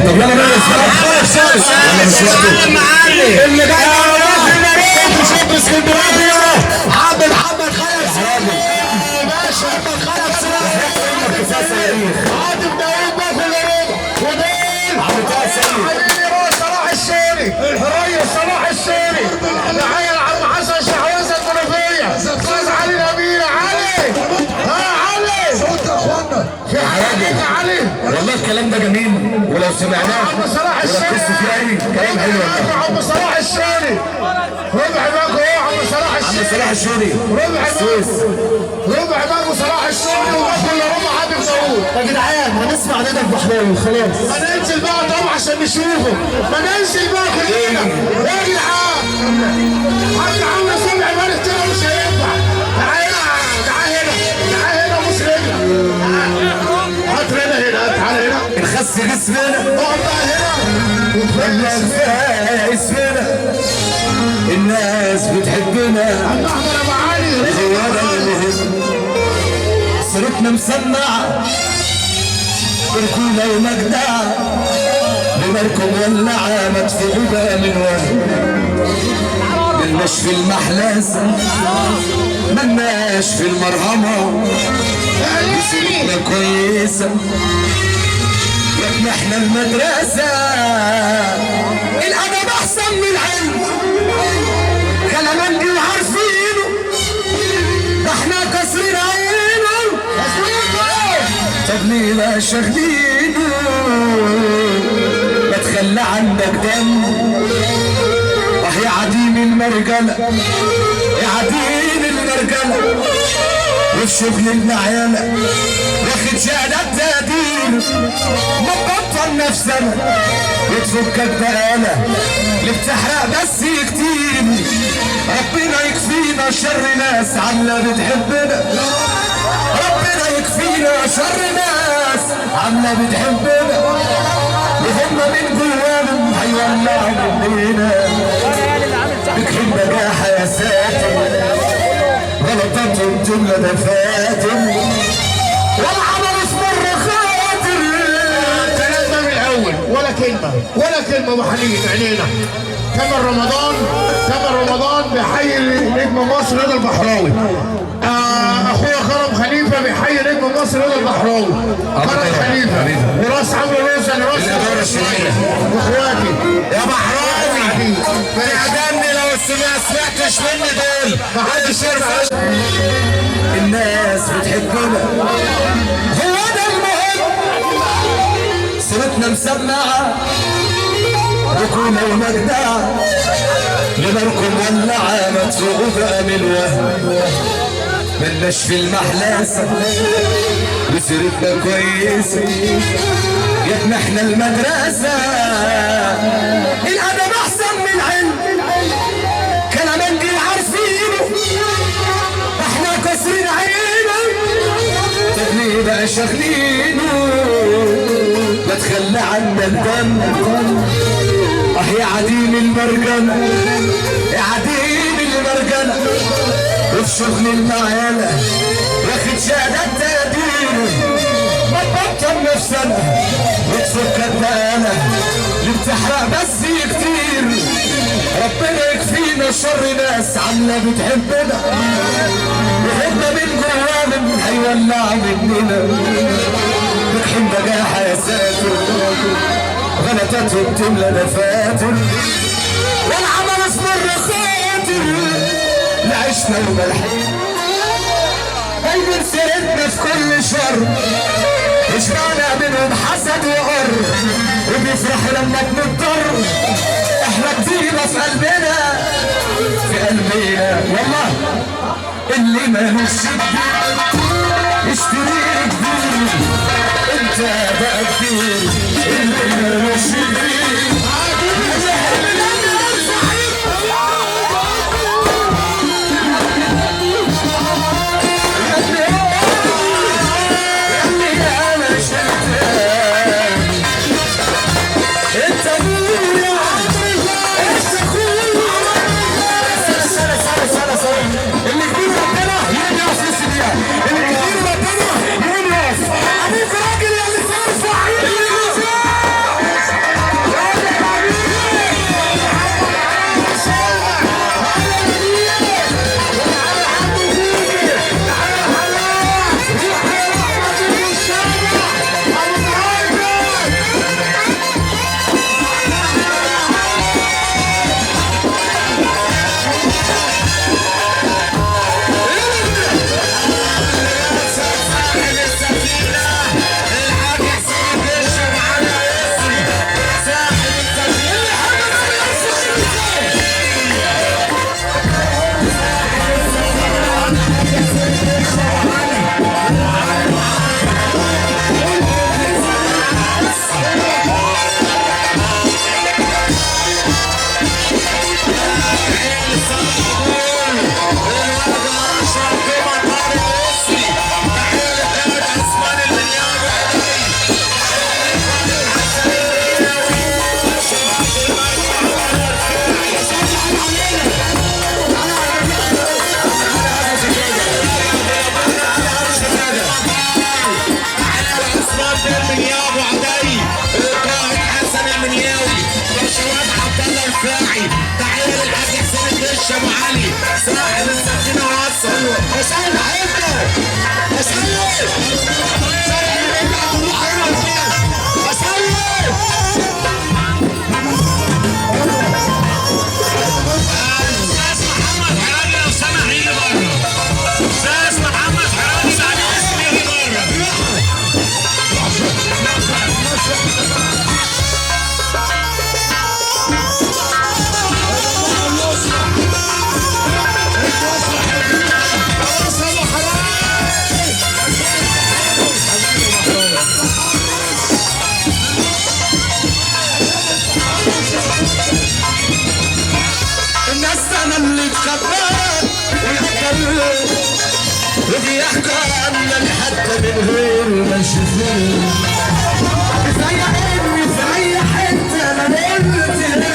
طب يلا بقى اللي جاي شاب اسكندريه حمد خلف باشا حمد خلف عاطف داوود باكل ودين حبيبي صلاح الشيري الريس صلاح الشيري تحيه لعم حسن شحوذه المنوفيه استاذ علي نبيل علي علي صوت يا اخوانا في حاجه يا علي والله الكلام ده جميل ولو سمعناه عم صلاح الشيري كلام حلو عم صلاح الشيري ربع باكو عم صلاح الشيري عم صلاح الشيري ربع باكو صلاح الشيري وباكو ربع عاطف داوود يا جدعان هنسمع ندى البحراوي خلاص ما ننزل بقى طبعا عشان نشوفه ما ننزل بقى كلنا يا جدعان حتى عم سمع مالك كده مش هينفع تعال هنا بص رجلك هات هنا تعال هنا الخس جسمنا اقعد بقى هنا اسمنا الناس بتحبنا احمد ابو علي صورتنا مسمعه بركوله ومجدعه بمركم ولعه مدفوعه من ورا ملناش في المحلاسه ملناش في المرهمه صورتنا كويسه يا ابني احنا المدرسه الادب احسن من العلم كلام دي وعارفينه ده احنا كسرين عينه طب ليه بقى شاغلينه ما تخلى عندك دم يا عديم المرجله يا عديم المرجله وفي شغل النعيله واخد شهادات تقدير ما تبطل نفسنا وتفكك بقاله اللي بتحرق بس كتير ربنا يكفينا شر ناس عامله بتحبنا ربنا يكفينا شر ناس عامله بتحبنا وهم من جواهم هيولعوا مننا بكحل نجاح يا ساتر غلطاتهم جمله دفاتر ولا عمل اسمر خاطر الكلام ده من الاول ولا كلمه وحنين عينينا كامل رمضان بيحيي نجم مصر رضا البحراوي اخويا كرم خليفه بيحيي نجم مصر رضا البحراوي كرم خليفه وراس عمرو روزن راس واخواتي يا بحراوي بنعدمني لو ما سمعتش مني دول محدش يرفع الناس بتحبنا هو ده المهم صورتنا مسمعه ركونا ومجدعه لنركم ولعه مدفوعه من الوهم ملناش في المحلاسه وسيرتنا كويسه يا ابني احنا المدرسه الادب احسن من العلم كلام دي عارفينه احنا كسرين عينه طب ليه بقى شاغلينه ما تخلى عنا الدم يا عديم المرجله يا عديم المرجله وفي شغل المعيله واخد شهادات تقدير ما تبطل نفسنا وتفكر بقانا اللي بتحرق بس كتير ربنا يكفينا شر ناس عامله بتحبنا وهم من جواهم هيولعوا مننا بكحل نجاح يا ساتر غلطاتهم تملى دفاتر والعمل اسمر خاطر لعشنا وملحقنا دايما سيرتنا في كل شر اشمعنا منهم حسد وقر وبيفرحوا لما بنضطر احنا كتيرة في قلبنا والله اللي مالوش كبير اشتري كبير انت بقى كبير اللي مالوش كبير اللي كبير ربنا يرجع في السبيان اللي كبير ربنا ابو علي صاحب السكينه وصل يا سيد حته يا سيد يا سيد استاذ محمد حراجي لو سمح يجي بره استاذ محمد حراجي بعد اسم يجي بره السنة اللي اتخبت وبيحكى عنك حتى من غير ما يشوفوك زي اني في اي حتة انا قلت